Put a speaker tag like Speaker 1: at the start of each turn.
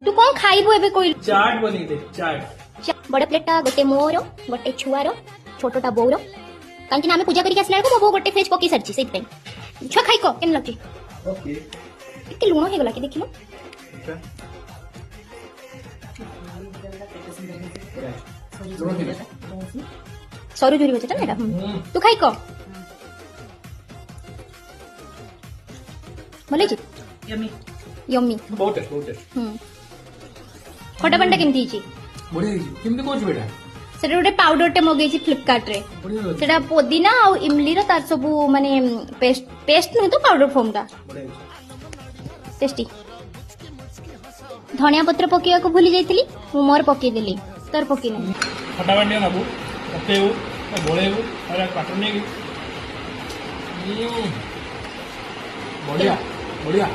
Speaker 1: तू कौन खाइबू एबे कोई
Speaker 2: चाट बनी दे चाट
Speaker 1: बड़ प्लेटा गोटे मोर गोटे छुआर छोटटा बोर कहीं आम पूजा करके आसला मो बो गोटे फेज पकई सारी से छुआ खाई को केन लगे
Speaker 2: ओके
Speaker 1: टे लुण हो गला कि देखिलो सरू झुरी बचे ना तू खाई को भले जी यम्मी
Speaker 2: बहुत है
Speaker 1: खटा पानी केमती हिची
Speaker 2: बढ़िया केमती कोच बेटा
Speaker 1: सेटा गोटे पाउडर टे मगेची फ्लिपकार्ट रे
Speaker 2: बढ़िया
Speaker 1: सेटा पुदीना आ इमली रो तार सब माने पेस्ट नु तो पाउडर फॉर्म दा टेस्टी धनिया पत्र पकेया को भूली जाइतली मु मोर पके देली तर पके नै
Speaker 2: खटा पानी नाबू पकेऊ बोलेऊ और काटने की बढ़िया बढ़िया